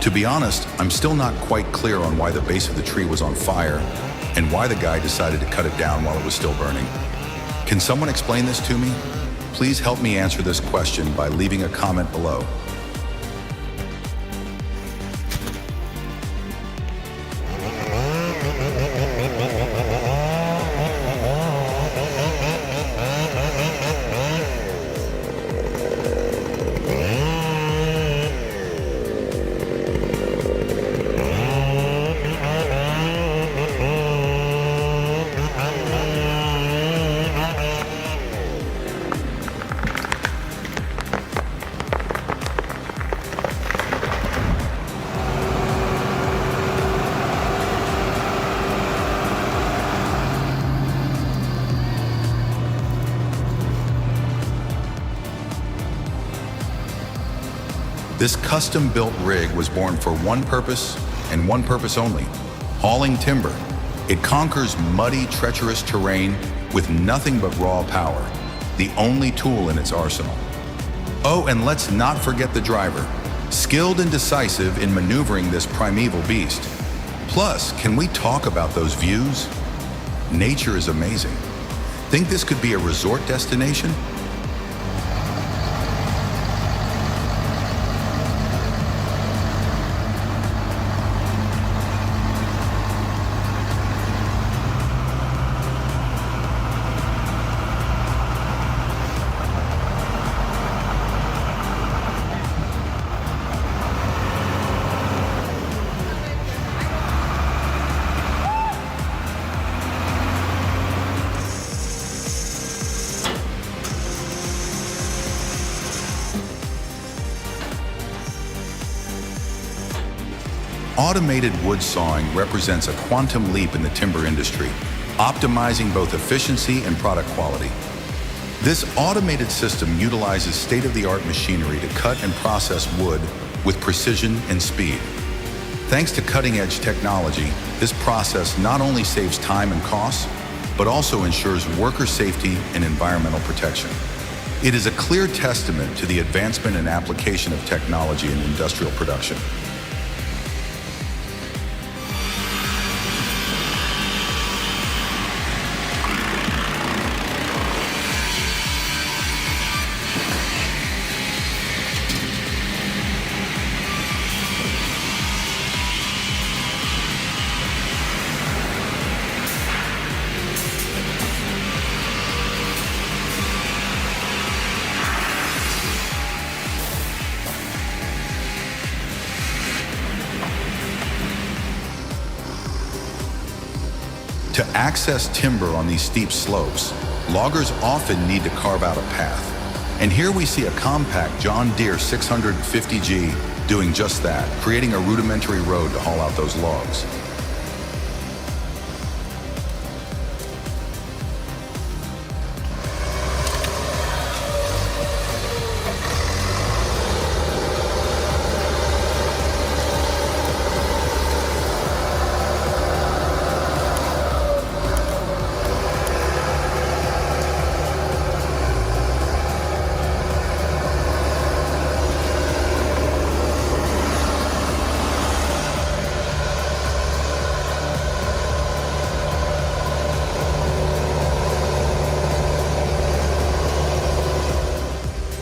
To be honest, I'm still not quite clear on why the base of the tree was on fire and why the guy decided to cut it down while it was still burning. Can someone explain this to me? Please help me answer this question by leaving a comment below. This custom-built rig was born for one purpose and one purpose only: hauling timber. It conquers muddy, treacherous terrain with nothing but raw power, the only tool in its arsenal. Oh, and let's not forget the driver, skilled and decisive in maneuvering this primeval beast. Plus, can we talk about those views? Nature is amazing. Think this could be a resort destination? Automated wood sawing represents a quantum leap in the timber industry, optimizing both efficiency and product quality. This automated system utilizes state-of-the-art machinery to cut and process wood with precision and speed. Thanks to cutting-edge technology, this process not only saves time and costs, but also ensures worker safety and environmental protection. It is a clear testament to the advancement and application of technology in industrial production. To access timber on these steep slopes, loggers often need to carve out a path. And here we see a compact John Deere 650G doing just that, creating a rudimentary road to haul out those logs.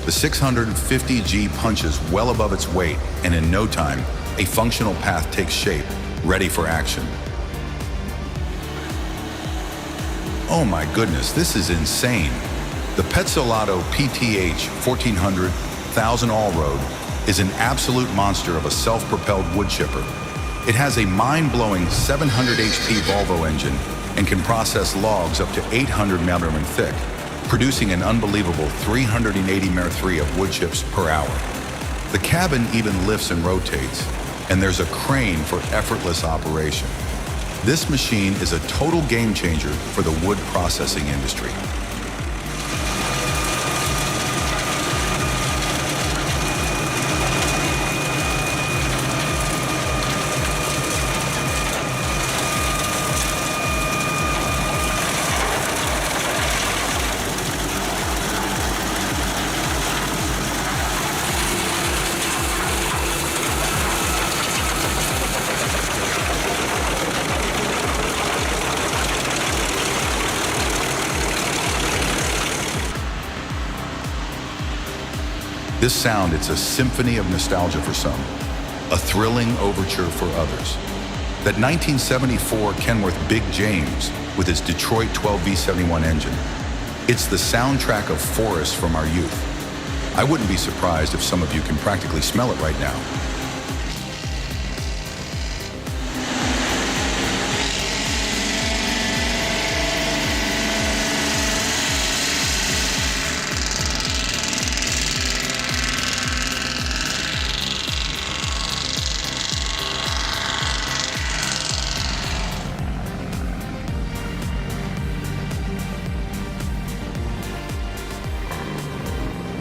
The 650G punches well above its weight, and in no time, a functional path takes shape, ready for action. Oh my goodness, this is insane. The Petzolato PTH 1400 1000 All-Road is an absolute monster of a self-propelled wood chipper. It has a mind-blowing 700 HP Volvo engine and can process logs up to 800 mm thick, producing an unbelievable 380 m3 of wood chips per hour. The cabin even lifts and rotates, and there's a crane for effortless operation. This machine is a total game changer for the wood processing industry. This sound, it's a symphony of nostalgia for some, a thrilling overture for others. That 1974 Kenworth Big James with its Detroit 12V71 engine, it's the soundtrack of forests from our youth. I wouldn't be surprised if some of you can practically smell it right now.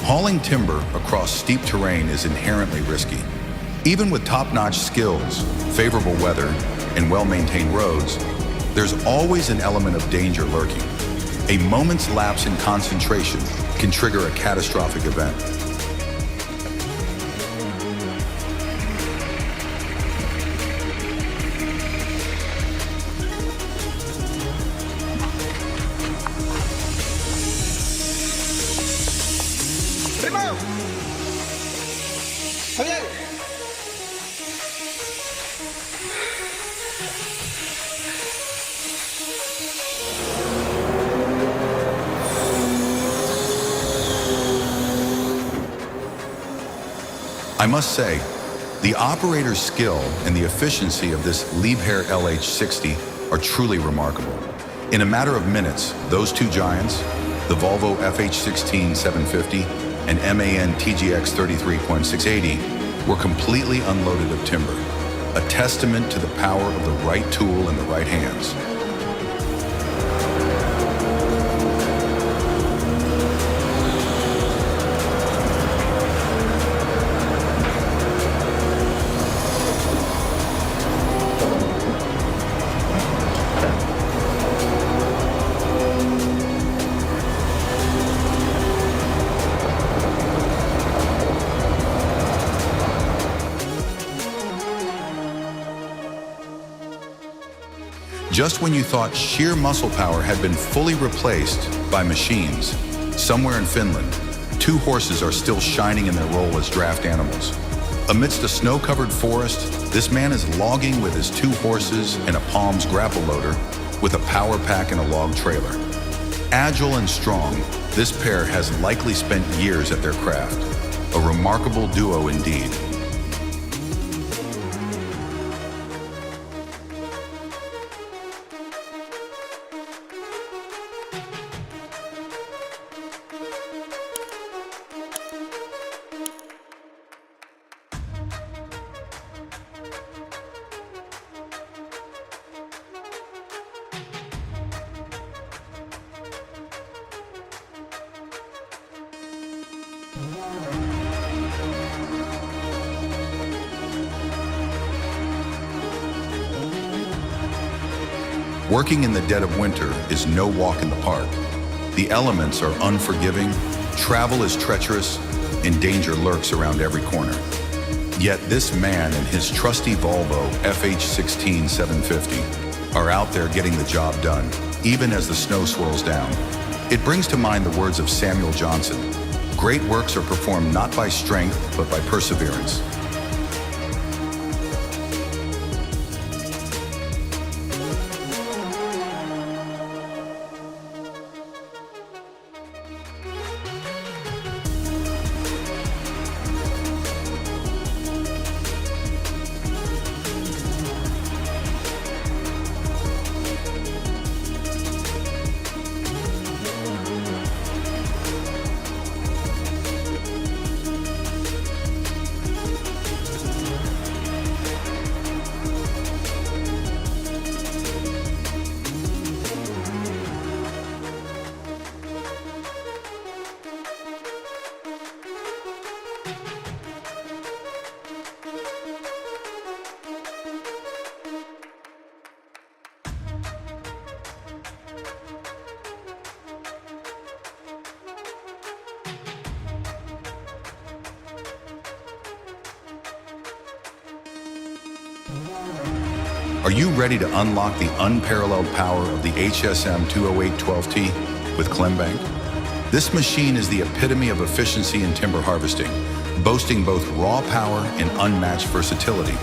Hauling timber across steep terrain is inherently risky. Even with top-notch skills, favorable weather, and well-maintained roads, there's always an element of danger lurking. A moment's lapse in concentration can trigger a catastrophic event. I must say, the operator's skill and the efficiency of this Liebherr LH60 are truly remarkable. In a matter of minutes, those two giants, the Volvo FH16 750 and MAN TGX 33.680, were completely unloaded of timber, a testament to the power of the right tool in the right hands. Just when you thought sheer muscle power had been fully replaced by machines, somewhere in Finland, two horses are still shining in their role as draft animals. Amidst a snow-covered forest, this man is logging with his two horses and a Palms grapple loader with a power pack and a log trailer. Agile and strong, this pair has likely spent years at their craft. A remarkable duo indeed. Working in the dead of winter is no walk in the park. The elements are unforgiving, travel is treacherous, and danger lurks around every corner. Yet this man and his trusty Volvo FH16 750 are out there getting the job done, even as the snow swirls down. It brings to mind the words of Samuel Johnson: "Great works are performed not by strength, but by perseverance." Are you ready to unlock the unparalleled power of the HSM 208-12T with Klembank? This machine is the epitome of efficiency in timber harvesting, boasting both raw power and unmatched versatility.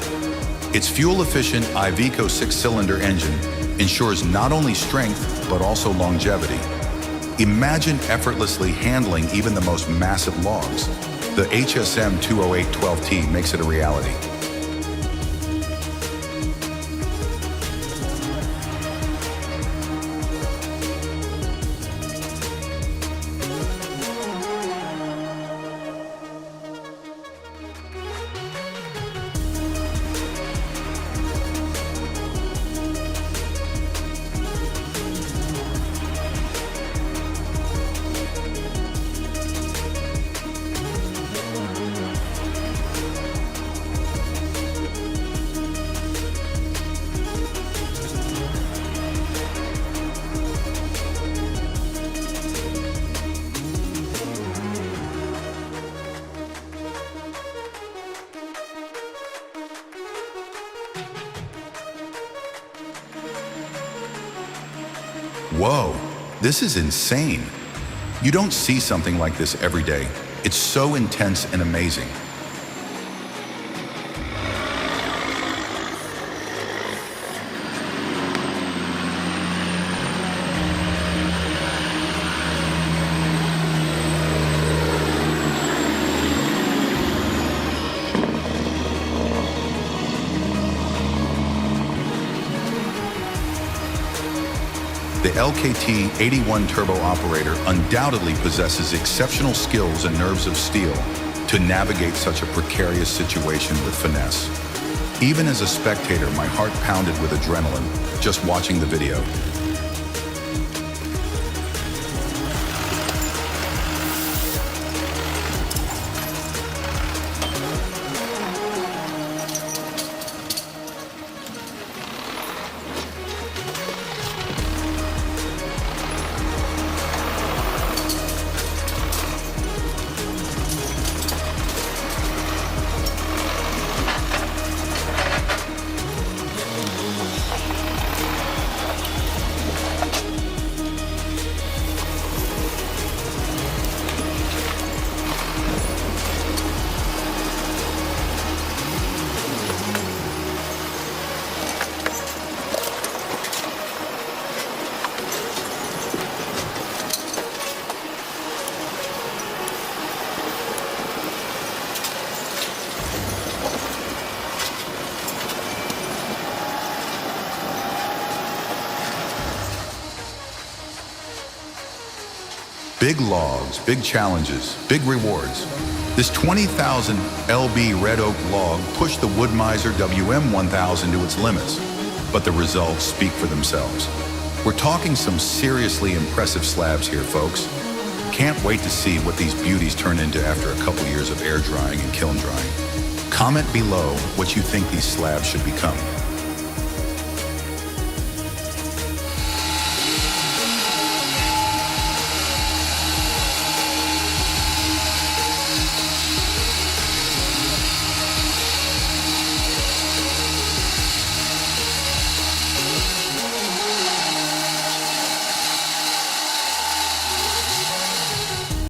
Its fuel-efficient Iveco 6-cylinder engine ensures not only strength, but also longevity. Imagine effortlessly handling even the most massive logs. The HSM 20812T makes it a reality. Whoa, this is insane. You don't see something like this every day. It's so intense and amazing. The LKT 81 turbo operator undoubtedly possesses exceptional skills and nerves of steel to navigate such a precarious situation with finesse. Even as a spectator, my heart pounded with adrenaline just watching the video. Big logs, big challenges, big rewards. This 20,000 lb red oak log pushed the Wood-Mizer WM1000 to its limits, but the results speak for themselves. We're talking some seriously impressive slabs here, folks. Can't wait to see what these beauties turn into after a couple years of air drying and kiln drying. Comment below what you think these slabs should become.